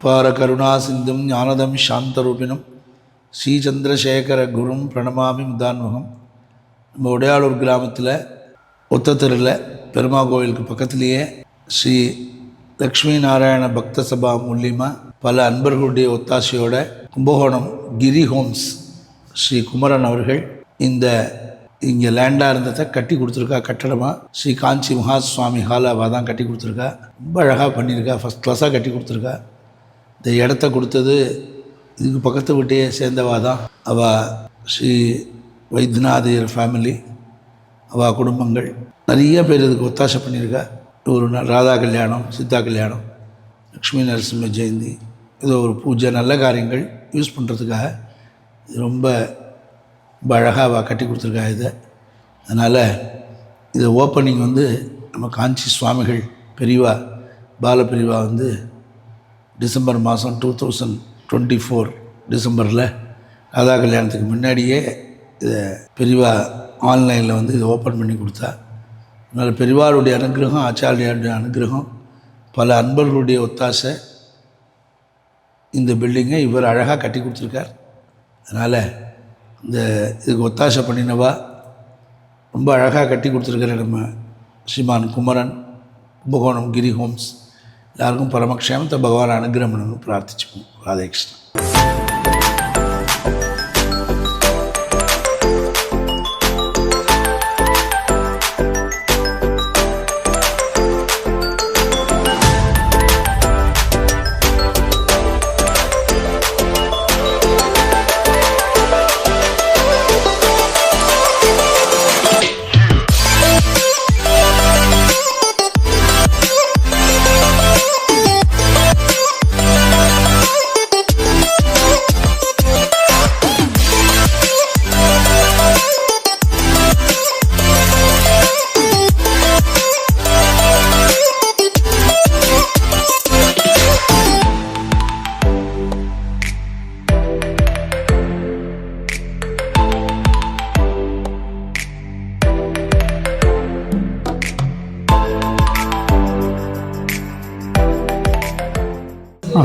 அபார கருணா சிந்தும் ஞானதம் சாந்தரூபிணம் ஸ்ரீச்சந்திரசேகர குரும் பிரணமாமி முதான்முகம். நம்ம உடையாளூர் கிராமத்தில் ஒத்தத்தெருவில் பெருமா கோவிலுக்கு பக்கத்துலேயே ஸ்ரீ லக்ஷ்மி நாராயண பக்த சபா மூலியமாக பல அன்பர்களுடைய ஒத்தாசையோட கும்பகோணம் கிரி ஹோம்ஸ் ஸ்ரீ குமரன் அவர்கள் இங்கே லேண்டாக இருந்ததை கட்டி கொடுத்துருக்கா. கட்டடமாக ஸ்ரீ காஞ்சி மகாசுவாமி ஹாலாவாக தான் கட்டி கொடுத்துருக்கா. ரொம்ப அழகாக பண்ணியிருக்கா, ஃபஸ்ட் கிளாஸாக கட்டி கொடுத்துருக்கா. இந்த இடத்த கொடுத்தது இதுக்கு பக்கத்து வீட்டையே சேர்ந்தவா தான். அவள் ஸ்ரீ வைத்தியநாதையர் ஃபேமிலி, அவள் குடும்பங்கள் நிறைய பேர் இதுக்கு ஒத்தாசை பண்ணியிருக்கா. ஒரு ராதா கல்யாணம், சீதா கல்யாணம், லக்ஷ்மி நரசிம்ம ஜெயந்தி, ஏதோ ஒரு பூஜை நல்ல காரியங்கள் யூஸ் பண்ணுறதுக்காக இது ரொம்ப அழகாக அவள் கட்டி கொடுத்துருக்கா இதை. அதனால் இது ஓப்பனிங் நம்ம காஞ்சி சுவாமிகள் பெரியவா பாலபிரிவா டிசம்பர் மாதம் 2024 டிசம்பரில் ராதா கல்யாணத்துக்கு முன்னாடியே இதை பெரியவா ஆன்லைனில் இதை ஓப்பன் பண்ணி கொடுத்தா. அதனால் பெரியவாளுடைய அனுகிரகம், ஆச்சாரியாருடைய அனுகிரகம், பல அன்பர்களுடைய ஒத்தாசை இந்த பில்டிங்கை இவர் அழகாக கட்டி கொடுத்துருக்கார். அதனால் இதுக்கு ஒத்தாசை பண்ணினவா ரொம்ப அழகாக கட்டி கொடுத்துருக்கிற நம்ம ஸ்ரீமான் குமரன், கும்பகோணம் கிரி ஹோம்ஸ் எல்லாருக்கும் பரமக்ஷேமத்தை பகவான் அனுகிரகம் பண்ணணும்னு பிரார்த்திச்சுப்போம். Radhe Krishnan.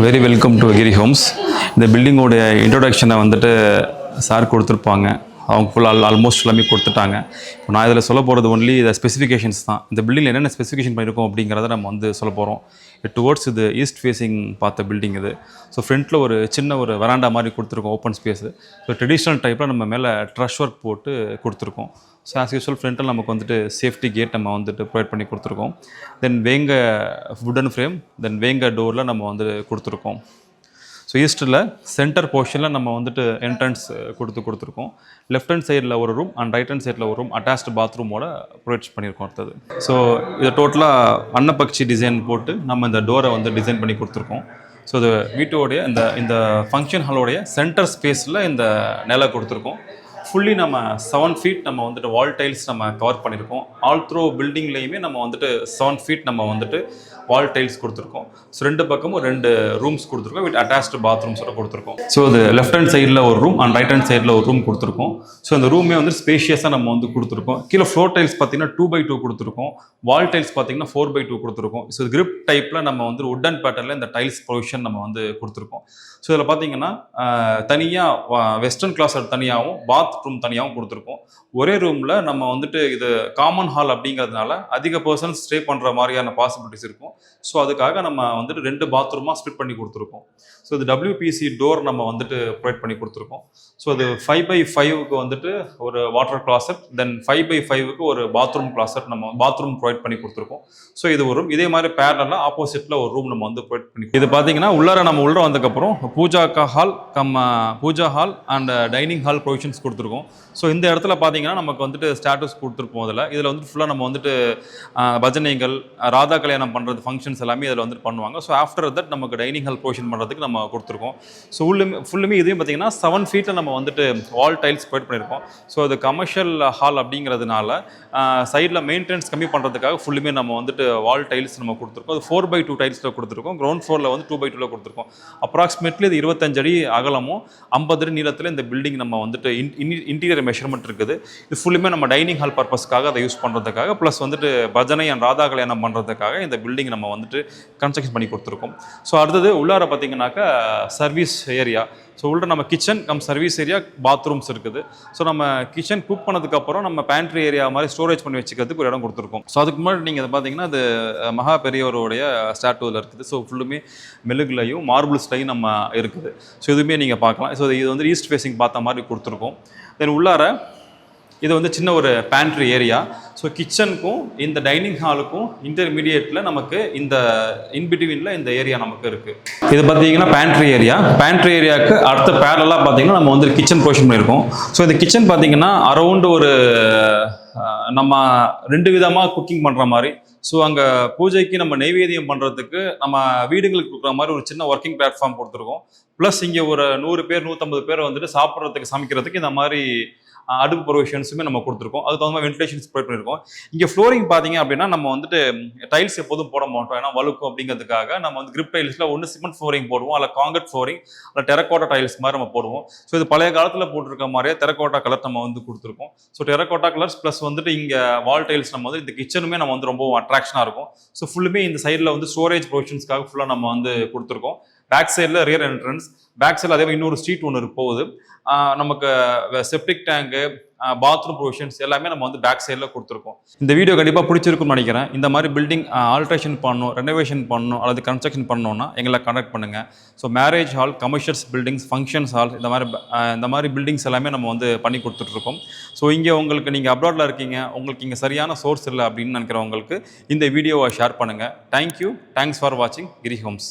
Very welcome to Giri homes. இந்த பில்டிங்கோடைய இன்ட்ரொடக்ஷனை சார் கொடுத்துருப்பாங்க. அவங்க ஃபுல்லாக ஆல்மோஸ்ட் எல்லாமே கொடுத்துட்டாங்க. இப்போ நான் இதில் சொல்ல போகிறது ஒன்லி இதை ஸ்பெசிஃபிகேஷன்ஸ் தான். இந்த பில்டிங்கில் என்னென்ன ஸ்பெசிஃபிகேஷன் பண்ணியிருக்கோம் அப்படிங்கிறத நம்ம சொல்ல போகிறோம். டுவோர்ட்ஸ் இது ஈஸ்ட் ஃபேஸிங் பார்த்த பில்டிங் இது. ஸோ ஃப்ரண்ட்டில் ஒரு சின்ன ஒரு வராண்டா மாதிரி கொடுத்துருக்கோம், ஓப்பன் ஸ்பேஸு. ஸோ ட்ரெடிஷ்னல் டைப்பில் நம்ம மேலே ட்ரஷ் ஒர்க் போட்டு கொடுத்துருக்கோம். ஸோ ஆஸ் யூஸ்வல் ஃப்ரண்ட்டில் நமக்கு சேஃப்டி கேட் நம்ம ப்ரொவைட் பண்ணி கொடுத்துருக்கோம். தென் வேங்க வுடன் ஃப்ரேம், தென் வேங்க டோரில் நம்ம கொடுத்துருக்கோம். ஸோ ஈஸ்ட்டில் சென்டர் போர்ஷனில் நம்ம என்ட்ரன்ஸ் கொடுத்துருக்கோம். லெஃப்ட் ஹேண்ட் சைடில் ஒரு ரூம் அண்ட் ரைட் ஹேண்ட் சைடில் ஒரு ரூம் அட்டாச்டு பாத்ரூமோட ப்ரொவைட் பண்ணியிருக்கோம். அடுத்தது ஸோ இதை டோட்டலாக அன்னப்பக்ஷி டிசைன் போட்டு நம்ம இந்த டோரை டிசைன் பண்ணி கொடுத்துருக்கோம். ஸோ இது வீட்டோடைய இந்த ஃபங்க்ஷன் ஹாலோடைய சென்டர் ஸ்பேஸில் இந்த நிலை கொடுத்துருக்கோம். ஃபுல்லி நம்ம 7 ஃபீட் நம்ம வால் டைல்ஸ் நம்ம கவர் பண்ணியிருக்கோம். ஆல் த்ரோ பில்டிங்லேயுமே நம்ம 7 ஃபீட் நம்ம வால் டைல்ஸ் கொடுத்துருக்கோம். ஸோ 2 பக்கமும் 2 ரூம்ஸ் கொடுத்துருக்கோம் வித் அட்டாச்டு பாத்ரூம்ஸோட கொடுத்துருக்கோம். ஸோ இது லெஃப்ட் ஹேண்ட் சைடில் ஒரு ரூம் அண்ட் ரைட் ஹேண்ட் சைடில் ஒரு ரூம் கொடுத்துருக்கோம். ஸோ அந்த ரூமே ஸ்பேஷியஸாக நம்ம கொடுத்துருக்கோம். கீழே ஃப்ளோர் டைல்ஸ் பார்த்தீங்கன்னா 2x2 கொடுத்துருக்கோம். வால் டைல்ஸ் பார்த்தீங்கன்னா 4x2 கொடுத்துருக்கோம். ஸோ கிரிப் டைப்பில் நம்ம உட்டன் பேட்டர்னில் இந்த டைல்ஸ் ப்ரொவிஷன் நம்ம கொடுத்துருக்கோம். ஸோ இதில் பார்த்தீங்கன்னா தனியாக வெஸ்டர்ன் கிளாஸட் தனியாகவும் பாத்ரூம் தனியாகவும் கொடுத்துருக்கோம். ஒரே ரூமில் நம்ம இது காமன் ஹால் அப்படிங்கிறதுனால அதிக பர்சன்ஸ் ஸ்டே பண்ணுற மாதிரியான பாசிபிலிட்டிஸ் இருக்கும். ஸோ அதுக்காக நம்ம 2 பாத்ரூமாக ஸ்பிளிட் பண்ணி கொடுத்துருக்கோம். ஸோ இது WPC டோர் நம்ம ப்ரொவைட் பண்ணி கொடுத்துருக்கோம். ஸோ அது 5x5க்கு ஒரு வாட்டர் கிளாசட், தென் 5x5க்கு ஒரு பாத்ரூம் கிளாசட் நம்ம பாத்ரூம் ப்ரொவைட் பண்ணி கொடுத்துருக்கோம். ஸோ இது ஒரு ரூம். இதே மாதிரி பேரலாக ஆப்போசிட்டில் ஒரு ரூம் நம்ம ப்ரொவைட் பண்ணி இது பார்த்தீங்கன்னா நம்ம உள்ளே வந்ததுக்கப்புறம் pooja hall and dining hall provisions கொடுத்துருக்கோம். ஸோ இந்த இடத்துல பார்த்தீங்கன்னா நமக்கு ஸ்டேட்டஸ் கொடுத்துருப்போம். இதில் ஃபுல்லாக நம்ம பஜனைகள், ராதா கல்யாணம் பண்ணுறது ஃபங்க்ஷன்ஸ் எல்லாமே இதில் பண்ணுவாங்க. ஸோ ஆஃப்டர் தட் நமக்கு டைனிங் ஹால் ப்ரொவிஷன் பண்ணுறதுக்கு நம்ம கொடுத்துருக்கோம். ஸோ ஃபுல்லுமே இதையும் பார்த்தீங்கன்னா 7 ஃபீட்டில் நம்ம வால் டைல்ஸ் ப்ரொவைட் பண்ணியிருக்கோம். ஸோ அது கமர்ஷியல் ஹால் அப்படிங்கிறதுனால சைடில் மெயின்டெனன்ஸ் கம்மி பண்ணுறதுக்காக ஃபுல்லுமே நம்ம வால் டைல்ஸ் நம்ம கொடுத்துருக்கோம். அது 4x2 டைல்ஸில் கொடுத்துருக்கோம். கிரவுண்ட் ஃப்ளோரில் 2x2 கொடுத்துருக்கோம். அப்ராக்சிமேட்லி இது 25 அடி அகலமும் 50 அடி நீளத்தில் இந்த பில்டிங் நம்ம இன்டீரியர் மெஷர்மெண்ட் இருக்குது. இது ஃபுல்லுமே நம்ம டைனிங் ஹால் பர்பஸ்க்காக அதை யூஸ் பண்ணுறதுக்காக, ப்ளஸ் வந்துட்டு பஜனை அண்ட் ராதா கல்யாணம் பண்ணுறதுக்காக இந்த பில்டிங் நம்ம வந்துட்டு கன்ஸ்ட்ரக்ஷன் பண்ணி கொடுத்துருக்கோம். ஸோ அடுத்தது உள்ளார பார்த்தீங்கன்னாக்கா சர்வீஸ் ஏரியா. ஸோ உள்ள நம்ம kitchen come service area, bathrooms இருக்குது. ஸோ நம்ம கிச்சன் குக் பண்ணதுக்கப்புறம் நம்ம பேண்ட்ரி ஏரியா மாதிரி ஸ்டோரேஜ் பண்ணி வச்சுக்கிறதுக்கு ஒரு இடம் கொடுத்துருக்கோம். ஸோ அதுக்கு முன்னாடி நீங்கள் அதை பார்த்தீங்கன்னா அது மகா பெரியவருடைய ஸ்டாட்டூவில் இருக்குது. ஸோ ஃபுல்லுமே மெழுகுலையும் மார்பிள்ஸ்லையும் நம்ம இருக்குது. ஸோ இதுவுமே நீங்கள் பார்க்கலாம். ஸோ இது வந்து ஈஸ்ட் ஃபேஸிங் பார்த்த மாதிரி கொடுத்துருக்கோம். தென் உள்ளார இது வந்து சின்ன ஒரு பேண்ட்ரி ஏரியா. ஸோ கிச்சனுக்கும் இந்த டைனிங் ஹாலுக்கும் இன்டர்மீடியேட்டில் நமக்கு இந்த இன்பிட்வீனில் இந்த ஏரியா நமக்கு இருக்குது. இது பார்த்தீங்கன்னா பேண்ட்ரி ஏரியா. பேண்ட்ரி ஏரியாவுக்கு அடுத்த பேரலாக பார்த்தீங்கன்னா நம்ம வந்து கிச்சன் ப்ரொவிஷன் பண்ணியிருக்கோம். ஸோ இந்த கிச்சன் பார்த்தீங்கன்னா அரௌண்டு ஒரு நம்ம 2 விதமாக குக்கிங் பண்ணுற மாதிரி. ஸோ அங்கே பூஜைக்கு நம்ம நெய்வேத்தியம் பண்ணுறதுக்கு நம்ம வீடுகளுக்கு கொடுக்குற மாதிரி ஒரு சின்ன ஒர்க்கிங் பிளாட்ஃபார்ம் கொடுத்துருக்கோம். ப்ளஸ் இங்கே ஒரு 100 பேர் 150 பேர் வந்துட்டு சாப்பிட்றதுக்கு சமைக்கிறதுக்கு இந்த மாதிரி அடுப்பு ப்ரொவிஷன்ஸுமே நம்ம கொடுத்துருக்கோம். அதுக்கு தகுந்த மாதிரி வென்டிலேஷன்ஸ் ப்ரொவைட் பண்ணியிருக்கோம். இங்கே ஃப்ளோரிங் பார்த்தீங்க அப்படின்னா நம்ம வந்துட்டு டைல்ஸ் எப்போதும் போட மாட்டோம், ஏன்னா வழுக்கும் அப்படிங்கிறதுக்காக நம்ம வந்து கிரிப் டைல்ஸில் ஒன்று சிமெண்ட் ஃப்ளோரிங் போடுவோம், அல்ல காங்கிரட் ஃப்ளோரிங், அல்ல டெரக்கோட்டா டைல்ஸ் மாதிரி நம்ம போடுவோம். ஸோ இது பழைய காலத்தில் போட்டிருக்க மாதிரியே டெரக்கோட்டா கலர் நம்ம வந்து கொடுத்துருக்கோம். ஸோ டெரக்கோட்டா கலர்ஸ் ப்ளஸ் வந்துட்டு இங்கே வால் டைல்ஸ் நம்ம வந்து இந்த கிச்சனுமே நம்ம வந்து ரொம்ப அட்ராக்ஷனாக இருக்கும். ஸோ ஃபுல்லுமே இந்த சைடில் வந்து ஸ்டோரேஜ் ப்ரொவிஷன்ஸ்க்காக ஃபுல்லாக நம்ம வந்து கொடுத்துருக்கோம். பேக் சைடில் ரியர் என்ட்ரன்ஸ், பேக் சைடில் அதே மாதிரி இன்னொரு ஸ்ட்ரீட் ஒன்று போகுது. நமக்கு செப்டிக் டேங்கு, பாத்ரூம் ப்ரொவிஷன்ஸ் எல்லாமே நம்ம வந்து பேக் சைடில் கொடுத்துருக்கோம். இந்த வீடியோ கண்டிப்பாக பிடிச்சிருக்குன்னு நினைக்கிறேன். இந்த மாதிரி பில்டிங் ஆல்ட்ரேஷன் பண்ணணும், ரெனோவேஷன் பண்ணணும், அல்லது கன்ஸ்ட்ரக்ஷன் பண்ணணும்னா எங்களை கான்டாக்ட் பண்ணுங்கள். So marriage hall, commercials buildings, functions hall, இந்த மாதிரி பில்டிங்ஸ் எல்லாமே நம்ம வந்து பண்ணி கொடுத்துட்ருக்கோம். ஸோ இங்கே உங்களுக்கு நீங்கள் அப்ராடில் இருக்கீங்க, உங்களுக்கு இங்கே சரியான சோர்ஸ் இல்லை அப்படின்னு நினைக்கிறவங்களுக்கு இந்த வீடியோவை ஷேர் பண்ணுங்கள். தேங்க்யூ. தேங்க்ஸ் ஃபார் வாட்சிங் கிரி ஹோம்ஸ்.